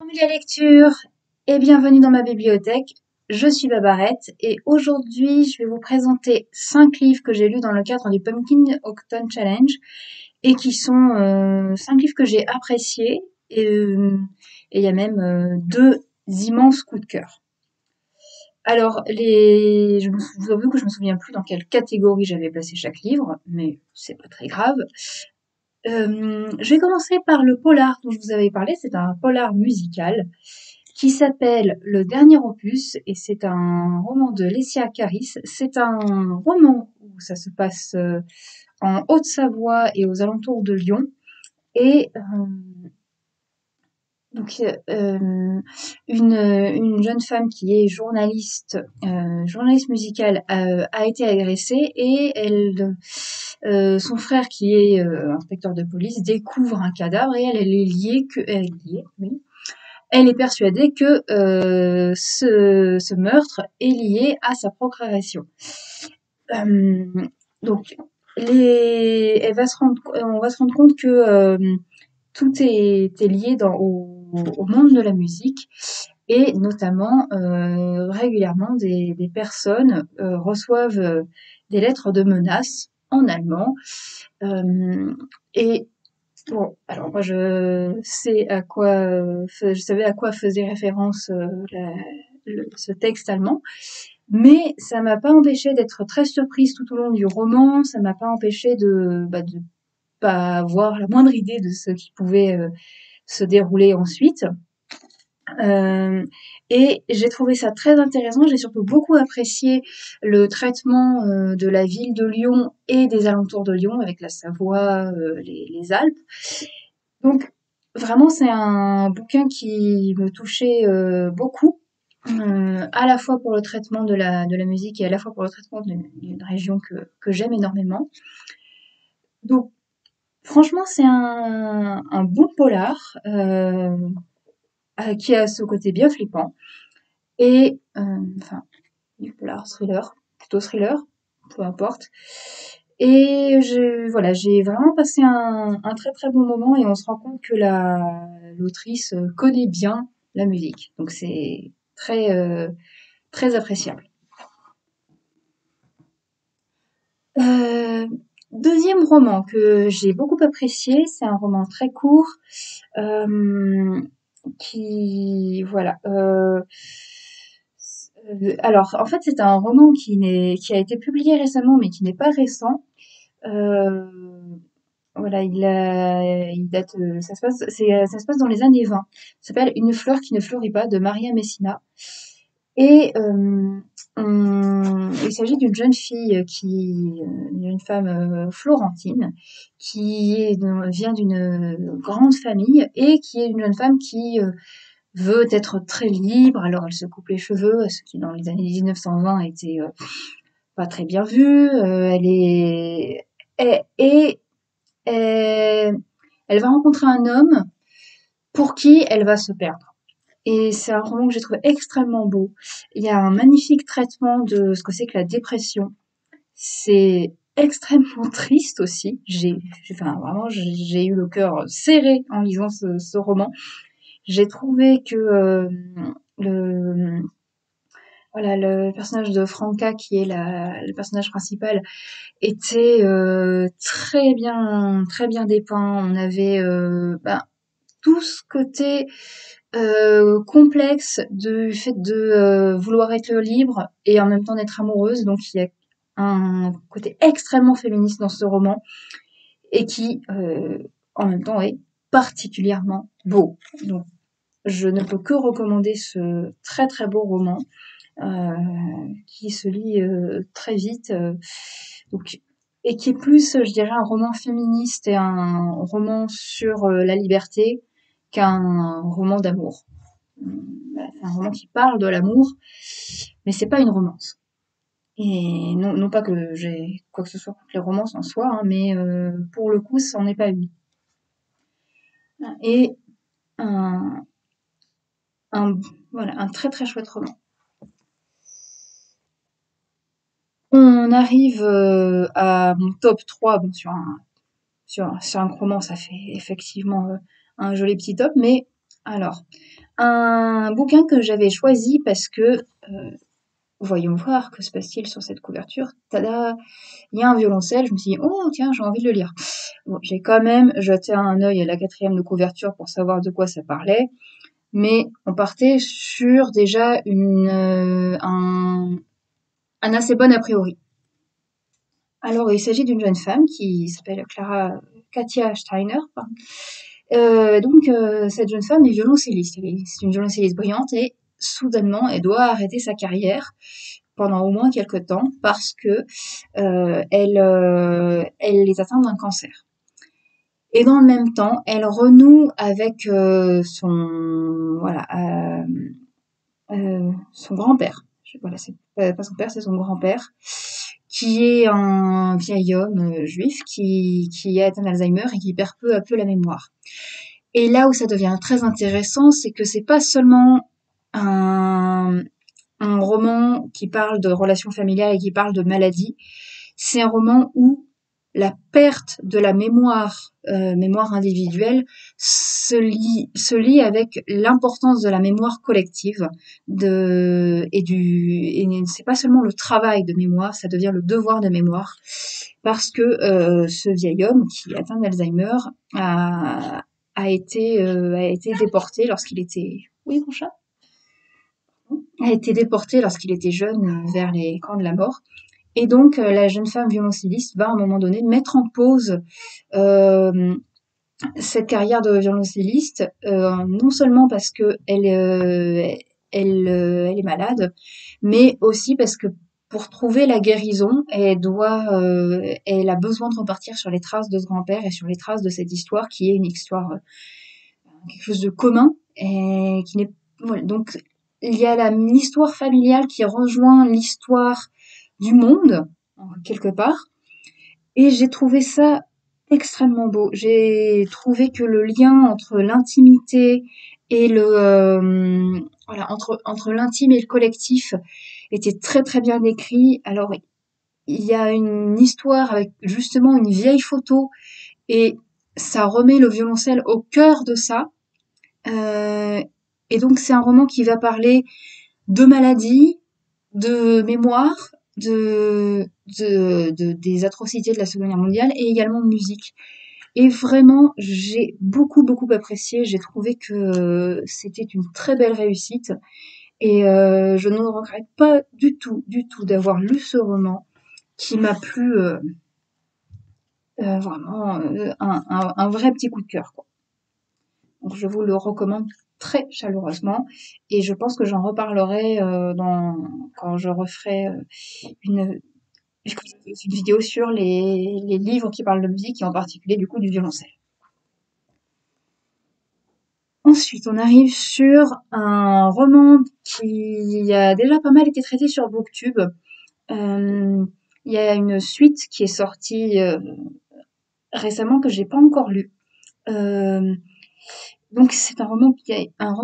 Bienvenue la lecture et bienvenue dans ma bibliothèque. Je suis Babarette et aujourd'hui je vais vous présenter 5 livres que j'ai lus dans le cadre du Pumpkin Autumn Challenge et qui sont 5 livres que j'ai appréciés et il y a même 2 immenses coups de cœur. Alors, je vous avoue que je me souviens plus dans quelle catégorie j'avais placé chaque livre, mais c'est pas très grave. Je vais commencer par le polar dont je vous avais parlé. C'est un polar musical qui s'appelle Le Dernier Opus et c'est un roman de Lecia Caris. C'est un roman où ça se passe en Haute-Savoie et aux alentours de Lyon. Et donc une jeune femme qui est journaliste musicale a été agressée et son frère qui est inspecteur de police découvre un cadavre et elle est persuadée que ce meurtre est lié à sa procréation. Euh, donc on va se rendre compte que tout est lié au monde de la musique et notamment régulièrement des personnes reçoivent des lettres de menaces en allemand. Et bon, alors moi je savais à quoi faisait référence ce texte allemand, mais ça m'a pas empêché d'être très surprise tout au long du roman. Ça m'a pas empêché de pas avoir la moindre idée de ce qui pouvait se dérouler ensuite. Euh, et j'ai trouvé ça très intéressant. J'ai surtout beaucoup apprécié le traitement de la ville de Lyon et des alentours de Lyon, avec la Savoie, les Alpes. Donc vraiment, c'est un bouquin qui me touchait beaucoup, à la fois pour le traitement de la musique et à la fois pour le traitement d'une région que j'aime énormément. Donc franchement, c'est un bon polar qui a ce côté bien flippant. Et enfin, du polar thriller, plutôt thriller, peu importe. Et voilà, j'ai vraiment passé un très très bon moment et on se rend compte que l'autrice connaît bien la musique. Donc c'est très appréciable. Euh, Deuxième roman que j'ai beaucoup apprécié, c'est un roman très court qui voilà. Alors en fait c'est un roman qui a été publié récemment mais qui n'est pas récent. Euh, voilà, il date, ça se passe dans les années 20. Ça s'appelle Une fleur qui ne fleurit pas de Maria Messina. Et il s'agit d'une jeune fille une jeune femme florentine vient d'une grande famille et qui est une jeune femme qui veut être très libre. Alors elle se coupe les cheveux, ce qui dans les années 1920 était pas très bien vu. Et elle, elle va rencontrer un homme pour qui elle va se perdre. Et c'est un roman que j'ai trouvé extrêmement beau. Il y a un magnifique traitement de ce que c'est que la dépression. C'est extrêmement triste aussi. Vraiment, j'ai eu le cœur serré en lisant ce roman. J'ai trouvé que le, voilà, le personnage de Franca, qui est le personnage principal, était très bien dépeint. On avait tout ce côté complexe du fait de vouloir être libre et en même temps d'être amoureuse. Donc il y a un côté extrêmement féministe dans ce roman et qui en même temps est particulièrement beau. Donc je ne peux que recommander ce très très beau roman qui se lit très vite donc, et qui est plus, je dirais, un roman féministe et un roman sur la liberté qu'un roman d'amour. C'est un roman qui parle de l'amour, mais c'est pas une romance. Et non pas que j'ai quoi que ce soit contre les romances en soi, hein, mais pour le coup, ça n'en est pas une. Et un, un, voilà, un très très chouette roman. On arrive à mon top 3, bon, sur un roman, ça fait effectivement un joli petit top, mais Alors, un bouquin que j'avais choisi parce que, voyons voir, que se passe-t-il sur cette couverture? Tada! Il y a un violoncelle, je me suis dit: «Oh tiens, j'ai envie de le lire». Bon, j'ai quand même jeté un œil à la quatrième de couverture pour savoir de quoi ça parlait, mais on partait sur déjà un assez bon a priori. Alors, il s'agit d'une jeune femme qui s'appelle Katia Steiner, pardon. Cette jeune femme est violoncelliste. C'est une violoncelliste brillante et soudainement, elle doit arrêter sa carrière pendant au moins quelques temps parce que elle est atteinte d'un cancer. Et dans le même temps, elle renoue avec son grand-père. Voilà, c'est pas son père, c'est son grand-père, qui est un vieil homme juif qui a atteint d'Alzheimer et qui perd peu à peu la mémoire. Et là où ça devient très intéressant, c'est que c'est pas seulement un, un roman qui parle de relations familiales et qui parle de maladie, c'est un roman où la perte de la mémoire individuelle, se lie avec l'importance de la mémoire collective, et c'est pas seulement le travail de mémoire, ça devient le devoir de mémoire, parce que ce vieil homme qui est atteint d'Alzheimer a été déporté lorsqu'il était, oui mon chat, a été déporté lorsqu'il était jeune vers les camps de la mort. Et donc, la jeune femme violoncelliste va à un moment donné mettre en pause euh, cette carrière de violoncelliste, non seulement parce que elle est malade, mais aussi parce que pour trouver la guérison, elle a besoin de repartir sur les traces de ce grand-père et sur les traces de cette histoire qui est une histoire, quelque chose de commun et qui n'est, voilà. Donc, il y a l'histoire familiale qui rejoint l'histoire du monde, quelque part. Et j'ai trouvé ça extrêmement beau. J'ai trouvé que le lien entre l'intimité et entre l'intime et le collectif était très très bien décrit. Alors, il y a une histoire avec justement une vieille photo et ça remet le violoncelle au cœur de ça. Euh, et donc, c'est un roman qui va parler de maladie, de mémoire, des atrocités de la Seconde Guerre mondiale et également de musique. Et vraiment, j'ai beaucoup, beaucoup apprécié. J'ai trouvé que c'était une très belle réussite. Et je ne regrette pas du tout d'avoir lu ce roman qui m'a plu vraiment un vrai petit coup de cœur, quoi. Donc je vous le recommande très chaleureusement et je pense que j'en reparlerai quand je referai une, une vidéo sur les livres qui parlent de musique et en particulier du coup du violoncelle. Ensuite, on arrive sur un roman qui a déjà pas mal été traité sur Booktube. Euh, il y a une suite qui est sortie récemment que j'ai pas encore lu. Euh, donc c'est un roman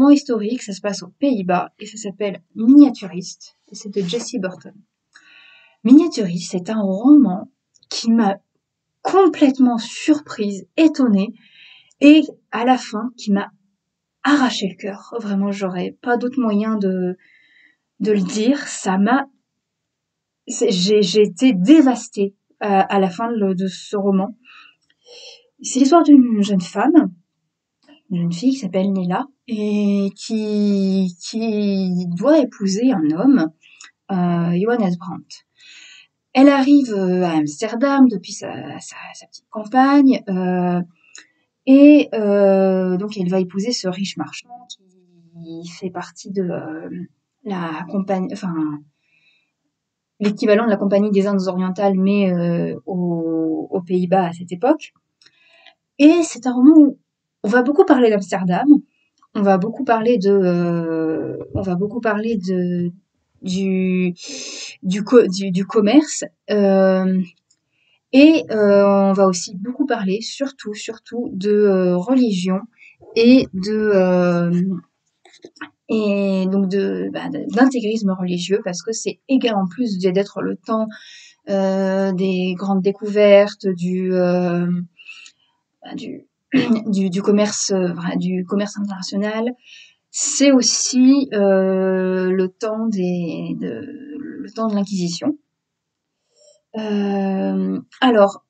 historique, ça se passe aux Pays-Bas et ça s'appelle Miniaturiste et c'est de Jessie Burton. Miniaturiste, c'est un roman qui m'a complètement surprise, étonnée et à la fin qui m'a arraché le cœur. Vraiment, j'aurais pas d'autre moyen de le dire. J'ai été dévastée à la fin de ce roman. C'est l'histoire d'une jeune femme, une jeune fille qui s'appelle Nella et qui doit épouser un homme, Johannes Brandt. Elle arrive à Amsterdam depuis sa petite campagne donc elle va épouser ce riche marchand qui fait partie de la compagnie, enfin l'équivalent de la Compagnie des Indes orientales, mais aux Pays-Bas à cette époque. Et c'est un roman où on va beaucoup parler d'Amsterdam, on va beaucoup parler du commerce, on va aussi beaucoup parler, surtout, de religion et d'intégrisme religieux parce que c'est également plus d'être le temps des grandes découvertes, du commerce, du commerce international. C'est aussi le temps le temps de l'Inquisition. Alors,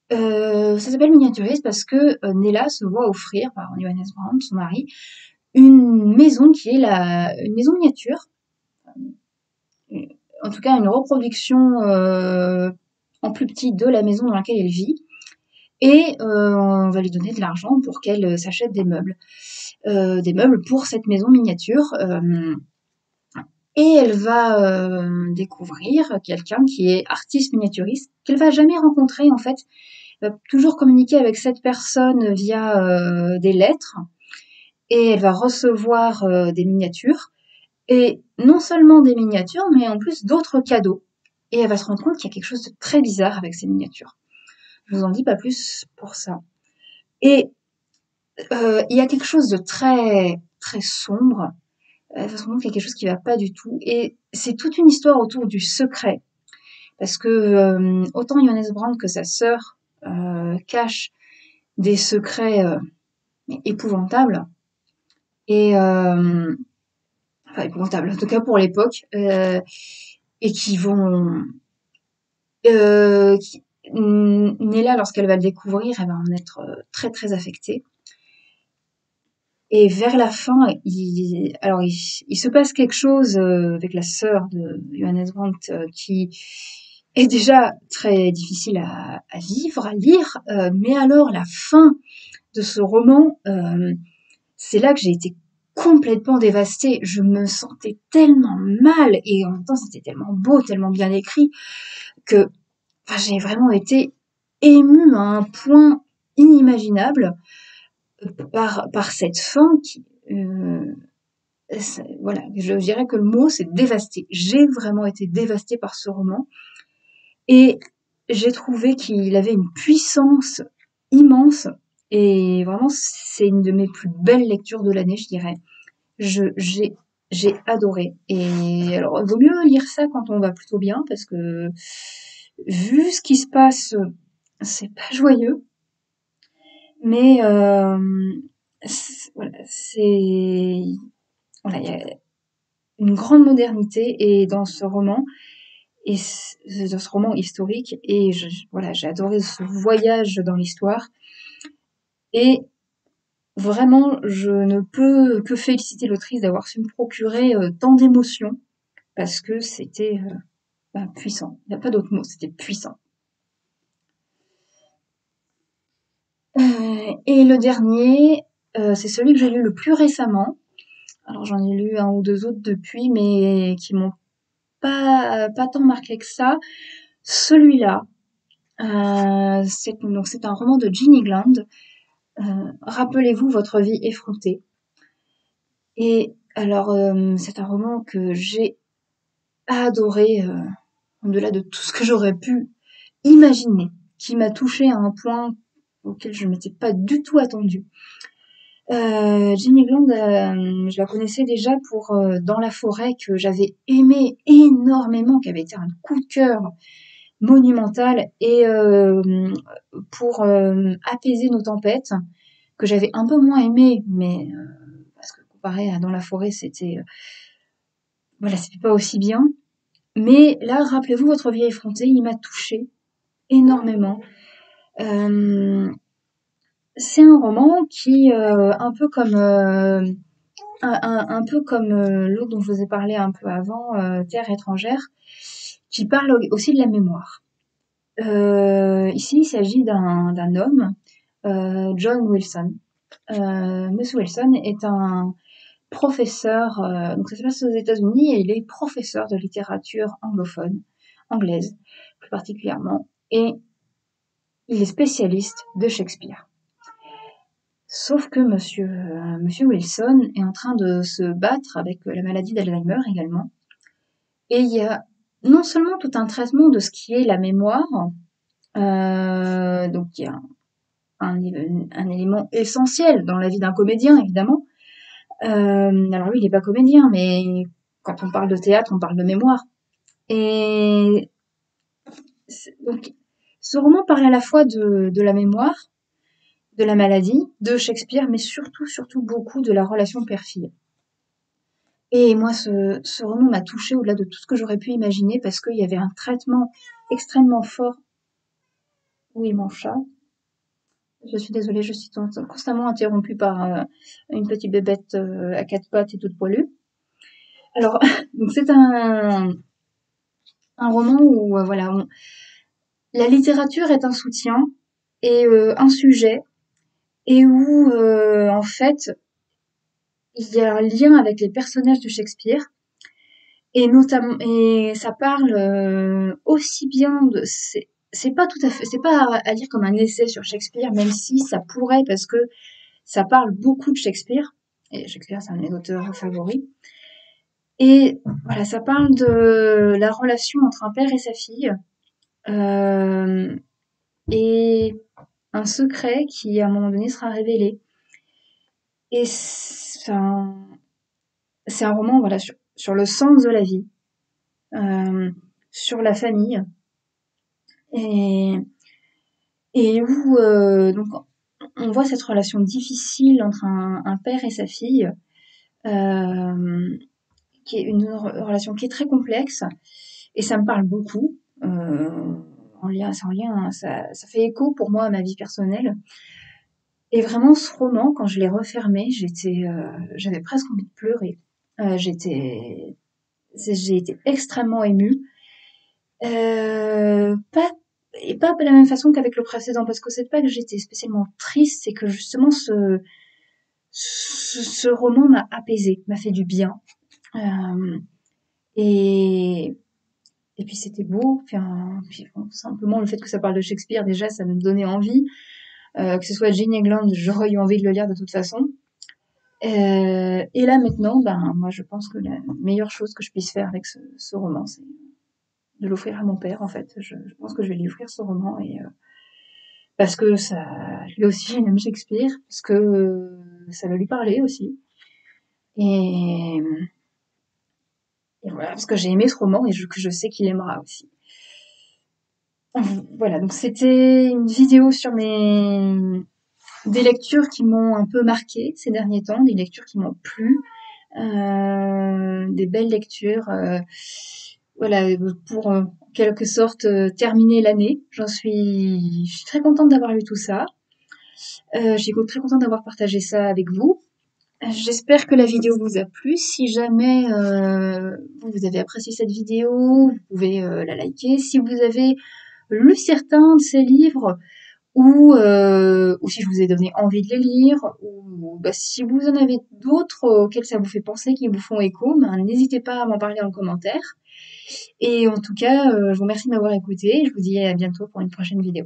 ça s'appelle miniaturisme parce que Nella se voit offrir par Johannes Brandt, son mari, une maison qui est une maison miniature, en tout cas une reproduction en plus petit de la maison dans laquelle elle vit, et on va lui donner de l'argent pour qu'elle s'achète des meubles pour cette maison miniature. Et elle va découvrir quelqu'un qui est artiste miniaturiste, qu'elle va jamais rencontrer en fait. Elle va toujours communiquer avec cette personne via des lettres, et elle va recevoir des miniatures, et non seulement des miniatures, mais en plus d'autres cadeaux. Et elle va se rendre compte qu'il y a quelque chose de très bizarre avec ces miniatures. Je vous en dis pas plus pour ça. Et il y a quelque chose de très très sombre. Elle va se rendre compte qu'il y a quelque chose qui va pas du tout. Et c'est toute une histoire autour du secret. Parce que autant Johannes Brandt que sa sœur cachent des secrets épouvantables. Et enfin épouvantables, en tout cas pour l'époque. Et qui vont... Nella, lorsqu'elle va le découvrir, elle va en être très très affectée. Et vers la fin, il se passe quelque chose avec la sœur de Johannes Brandt qui est déjà très difficile à vivre, à lire. Mais alors, la fin de ce roman, c'est là que j'ai été complètement dévastée. Je me sentais tellement mal et en même temps, c'était tellement beau, tellement bien écrit que j'ai vraiment été émue à un point inimaginable par cette fin qui, voilà, je dirais que le mot c'est dévasté. J'ai vraiment été dévastée par ce roman et j'ai trouvé qu'il avait une puissance immense et vraiment c'est une de mes plus belles lectures de l'année, je dirais. J'ai adoré. Et alors, il vaut mieux lire ça quand on va plutôt bien parce que vu ce qui se passe, c'est pas joyeux. Mais voilà, voilà, il y a une grande modernité et dans ce roman et dans ce roman historique et voilà, j'ai adoré ce voyage dans l'histoire et vraiment je ne peux que féliciter l'autrice d'avoir su me procurer tant d'émotions parce que c'était puissant. Il n'y a pas d'autre mot, c'était puissant. Et le dernier, c'est celui que j'ai lu le plus récemment. Alors j'en ai lu un ou deux autres depuis, mais qui m'ont pas tant marqué que ça. Celui-là, c'est un roman de Jean Egland. Rappelez-vous votre vie effrontée. Et alors c'est un roman que j'ai adoré au-delà de tout ce que j'aurais pu imaginer, qui m'a touchée à un point auquel je ne m'étais pas du tout attendue. Jean Egland, je la connaissais déjà pour Dans la forêt, que j'avais aimé énormément, qui avait été un coup de cœur monumental, et pour Apaiser nos tempêtes, que j'avais un peu moins aimé, mais parce que comparé à Dans la forêt, c'était voilà, c'était pas aussi bien. Mais là, rappelez-vous votre vie effrontée, il m'a touchée énormément. C'est un roman qui, un peu comme un peu comme l'autre dont je vous ai parlé un peu avant, Terre étrangère, qui parle aussi de la mémoire. Ici, il s'agit d'un homme, John Wilson. Monsieur Wilson est un professeur, donc ça se passe aux États-Unis, et il est professeur de littérature anglophone, anglaise plus particulièrement, et il est spécialiste de Shakespeare. Sauf que monsieur Wilson est en train de se battre avec la maladie d'Alzheimer également. Et il y a non seulement tout un traitement de ce qui est la mémoire, donc il y a un élément essentiel dans la vie d'un comédien, évidemment. Alors lui, il n'est pas comédien, mais quand on parle de théâtre, on parle de mémoire. Et donc, ce roman parle à la fois de la mémoire, de la maladie, de Shakespeare, mais surtout beaucoup de la relation père-fille. Et moi, ce roman m'a touchée au-delà de tout ce que j'aurais pu imaginer parce qu'il y avait un traitement extrêmement fort. Oui, mon chat. Je suis désolée, je suis constamment interrompue par une petite bébête à quatre pattes et toute poilue. Alors, donc c'est un roman où voilà, la littérature est un soutien et un sujet et où en fait il y a un lien avec les personnages de Shakespeare et notamment et ça parle aussi bien de c'est pas tout à fait c'est pas à lire comme un essai sur Shakespeare même si ça pourrait parce que ça parle beaucoup de Shakespeare et Shakespeare c'est un de mes auteurs favoris et voilà ça parle de la relation entre un père et sa fille euh, et un secret qui à un moment donné sera révélé et c'est un roman voilà sur le sens de la vie sur la famille et où donc on voit cette relation difficile entre un père et sa fille, qui est une relation qui est très complexe, et ça me parle beaucoup. C'est en lien, ça fait écho pour moi à ma vie personnelle. Et vraiment, ce roman, quand je l'ai refermé, j'avais presque envie de pleurer. J'ai été extrêmement émue. Pas et pas de la même façon qu'avec le précédent, parce que c'est pas que j'étais spécialement triste, c'est que justement ce roman m'a apaisée, m'a fait du bien. Euh, et, et puis c'était beau, puis bon, simplement le fait que ça parle de Shakespeare, déjà, ça me donnait envie. Que ce soit Jane England, j'aurais eu envie de le lire de toute façon. Et là maintenant, ben moi je pense que la meilleure chose que je puisse faire avec ce roman, c'est de l'offrir à mon père en fait. Je pense que je vais lui offrir ce roman et parce que ça, lui aussi il aime Shakespeare, parce que ça va lui parler aussi. Et, et voilà, parce que j'ai aimé ce roman et que je sais qu'il aimera aussi. Voilà, donc c'était une vidéo sur des lectures qui m'ont un peu marqué ces derniers temps, des lectures qui m'ont plu, des belles lectures. Voilà, pour en quelque sorte terminer l'année. Je suis très contente d'avoir lu tout ça. Je suis très contente d'avoir partagé ça avec vous. J'espère que la vidéo vous a plu. Si jamais vous avez apprécié cette vidéo, vous pouvez la liker. Si vous avez lu certains de ces livres, ou si je vous ai donné envie de les lire, ou bah, si vous en avez d'autres auxquels ça vous fait penser, qui vous font écho, ben, n'hésitez pas à m'en parler en commentaire. Et en tout cas, je vous remercie de m'avoir écouté et je vous dis à bientôt pour une prochaine vidéo.